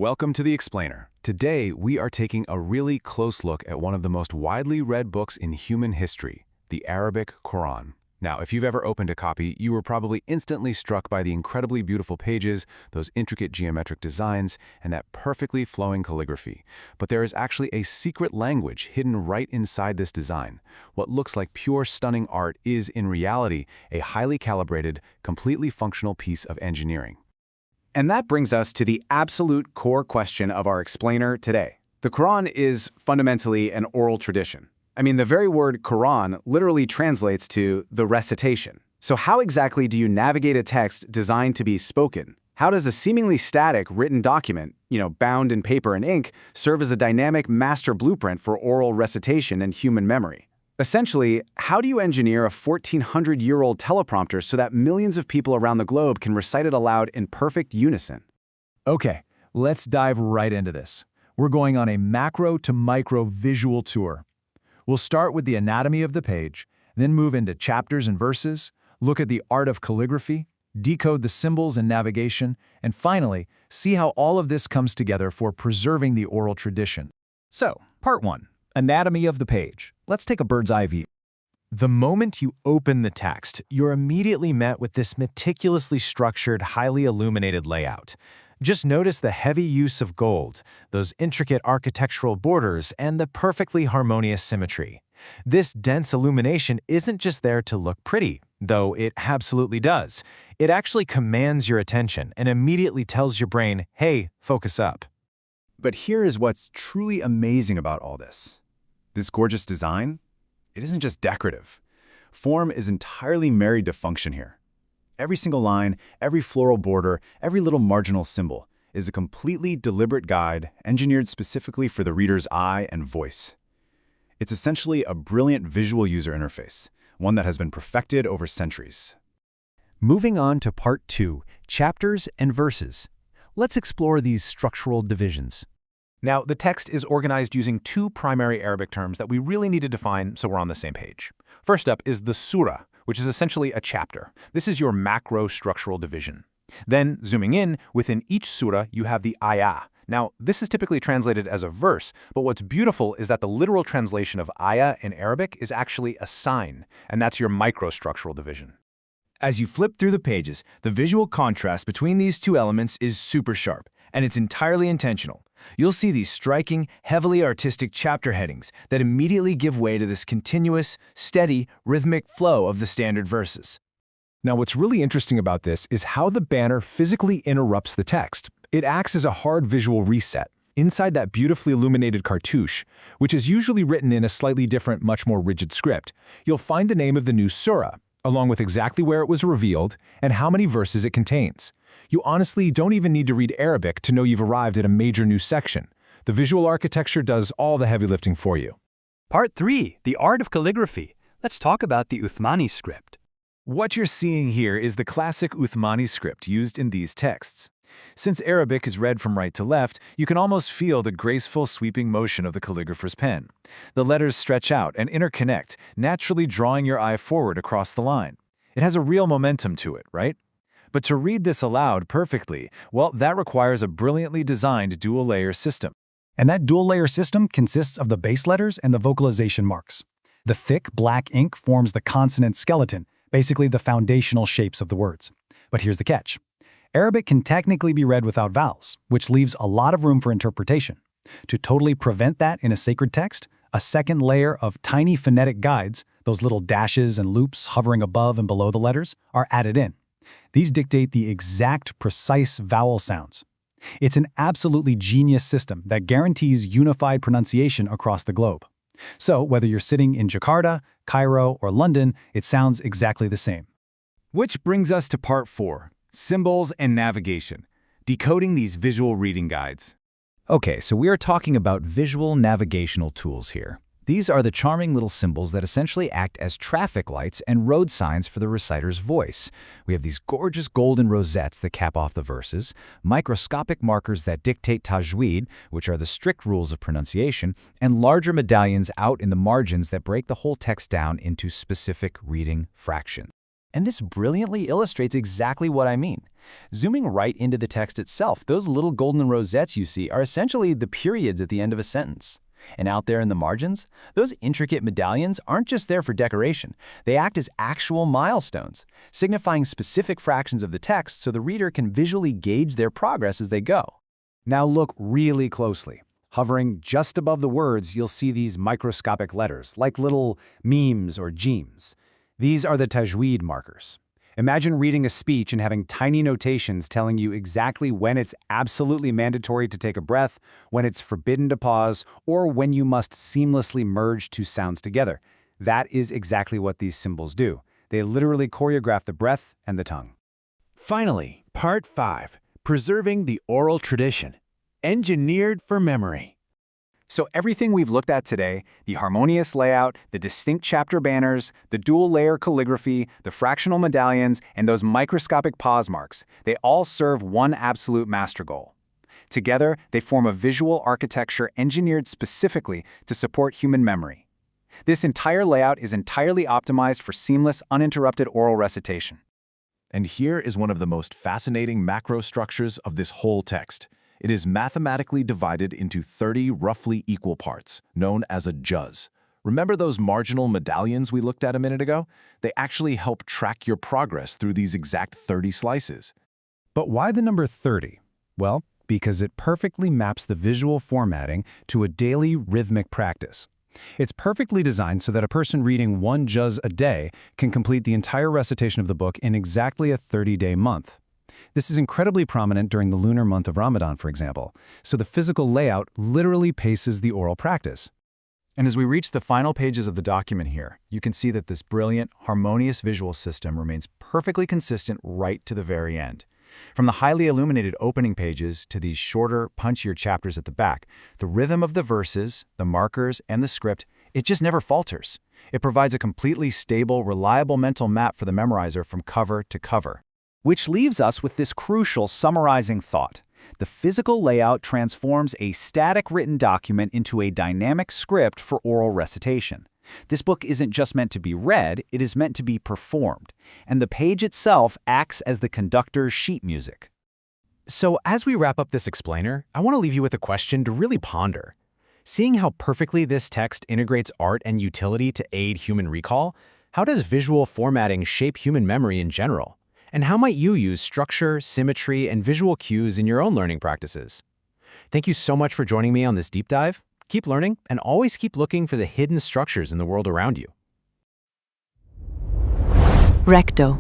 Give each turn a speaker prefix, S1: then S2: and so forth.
S1: Welcome to the Explainer. Today, we are taking a really close look at one of the most widely read books in human history, the Arabic Quran. Now, if you've ever opened a copy, you were probably instantly struck by the incredibly beautiful pages, those intricate geometric designs, and that perfectly flowing calligraphy. But there is actually a secret language hidden right inside this design. What looks like pure stunning art is, in reality, a highly calibrated, completely functional piece of engineering.
S2: And that brings us to the absolute core question of our explainer today. The Quran is fundamentally an oral tradition. I mean, the very word Quran literally translates to the recitation. So how exactly do you navigate a text designed to be spoken? How does a seemingly static written document, bound in paper and ink, serve as a dynamic master blueprint for oral recitation and human memory? Essentially, how do you engineer a 1,400-year-old teleprompter so that millions of people around the globe can recite it aloud in perfect unison?
S3: Okay, let's dive right into this. We're going on a macro to micro visual tour. We'll start with the anatomy of the page, then move into chapters and verses, look at the art of calligraphy, decode the symbols and navigation, and finally, see how all of this comes together for preserving the oral tradition.
S4: So, Part 1. Anatomy of the page. Let's take a bird's eye view.
S3: The moment you open the text, you're immediately met with this meticulously structured, highly illuminated layout. Just notice the heavy use of gold, those intricate architectural borders, and the perfectly harmonious symmetry. This dense illumination isn't just there to look pretty, though it absolutely does. It actually commands your attention and immediately tells your brain, hey, focus up.
S2: But here is what's truly amazing about all this. This gorgeous design, it isn't just decorative. Form is entirely married to function here. Every single line, every floral border, every little marginal symbol is a completely deliberate guide engineered specifically for the reader's eye and voice. It's essentially a brilliant visual user interface, one that has been perfected over centuries.
S4: Moving on to Part 2, Chapters and Verses. Let's explore these structural divisions.
S1: Now, the text is organized using two primary Arabic terms that we really need to define so we're on the same page. First up is the surah, which is essentially a chapter. This is your macro structural division. Then, zooming in, within each surah, you have the ayah. Now, this is typically translated as a verse, but what's beautiful is that the literal translation of ayah in Arabic is actually a sign, and that's your microstructural division.
S3: As you flip through the pages, the visual contrast between these two elements is super sharp, and it's entirely intentional. You'll see these striking, heavily artistic chapter headings that immediately give way to this continuous, steady, rhythmic flow of the standard verses.
S5: Now, what's really interesting about this is how the banner physically interrupts the text. It acts as a hard visual reset. Inside that beautifully illuminated cartouche, which is usually written in a slightly different, much more rigid script, you'll find the name of the new surah, along with exactly where it was revealed and how many verses it contains. You honestly don't even need to read Arabic to know you've arrived at a major new section. The visual architecture does all the heavy lifting for you.
S4: Part 3, the art of calligraphy. Let's talk about the Uthmani script.
S3: What you're seeing here is the classic Uthmani script used in these texts. Since Arabic is read from right to left, you can almost feel the graceful, sweeping motion of the calligrapher's pen. The letters stretch out and interconnect, naturally drawing your eye forward across the line. It has a real momentum to it, right? But to read this aloud perfectly, well, that requires a brilliantly designed dual-layer system.
S6: And that dual-layer system consists of the base letters and the vocalization marks. The thick, black ink forms the consonant skeleton, basically the foundational shapes of the words. But here's the catch. Arabic can technically be read without vowels, which leaves a lot of room for interpretation. To totally prevent that in a sacred text, a second layer of tiny phonetic guides, those little dashes and loops hovering above and below the letters, are added in. These dictate the exact, precise vowel sounds. It's an absolutely genius system that guarantees unified pronunciation across the globe. So whether you're sitting in Jakarta, Cairo, or London, it sounds exactly the same.
S2: Which brings us to Part 4, Symbols and Navigation, decoding these visual reading guides.
S4: Okay, so we are talking about visual navigational tools here. These are the charming little symbols that essentially act as traffic lights and road signs for the reciter's voice. We have these gorgeous golden rosettes that cap off the verses, microscopic markers that dictate tajweed, which are the strict rules of pronunciation, and larger medallions out in the margins that break the whole text down into specific reading fractions.
S3: And this brilliantly illustrates exactly what I mean. Zooming right into the text itself, those little golden rosettes you see are essentially the periods at the end of a sentence. And out there in the margins, those intricate medallions aren't just there for decoration. They act as actual milestones, signifying specific fractions of the text so the reader can visually gauge their progress as they go.
S2: Now look really closely. Hovering just above the words, you'll see these microscopic letters, like little memes or gems. These are the tajweed markers. Imagine reading a speech and having tiny notations telling you exactly when it's absolutely mandatory to take a breath, when it's forbidden to pause, or when you must seamlessly merge two sounds together. That is exactly what these symbols do. They literally choreograph the breath and the tongue.
S5: Finally, Part 5, Preserving the Oral Tradition. Engineered for memory.
S2: So everything we've looked at today, the harmonious layout, the distinct chapter banners, the dual-layer calligraphy, the fractional medallions, and those microscopic pause marks, they all serve one absolute master goal. Together, they form a visual architecture engineered specifically to support human memory. This entire layout is entirely optimized for seamless, uninterrupted oral recitation.
S1: And here is one of the most fascinating macro structures of this whole text. It is mathematically divided into 30 roughly equal parts, known as a juz. Remember those marginal medallions we looked at a minute ago? They actually help track your progress through these exact 30 slices.
S3: But why the number 30? Well, because it perfectly maps the visual formatting to a daily rhythmic practice. It's perfectly designed so that a person reading one juz a day can complete the entire recitation of the book in exactly a 30-day month. This is incredibly prominent during the lunar month of Ramadan, for example, so the physical layout literally paces the oral practice. And as we reach the final pages of the document here, you can see that this brilliant, harmonious visual system remains perfectly consistent right to the very end. From the highly illuminated opening pages to these shorter, punchier chapters at the back, the rhythm of the verses, the markers, and the script, it just never falters. It provides a completely stable, reliable mental map for the memorizer from cover to cover.
S4: Which leaves us with this crucial summarizing thought. The physical layout transforms a static written document into a dynamic script for oral recitation. This book isn't just meant to be read, it is meant to be performed, and the page itself acts as the conductor's sheet music.
S3: So as we wrap up this explainer, I want to leave you with a question to really ponder. Seeing how perfectly this text integrates art and utility to aid human recall, how does visual formatting shape human memory in general? And how might you use structure, symmetry, and visual cues in your own learning practices? Thank you so much for joining me on this deep dive. Keep learning, and always keep looking for the hidden structures in the world around you.
S7: Recto.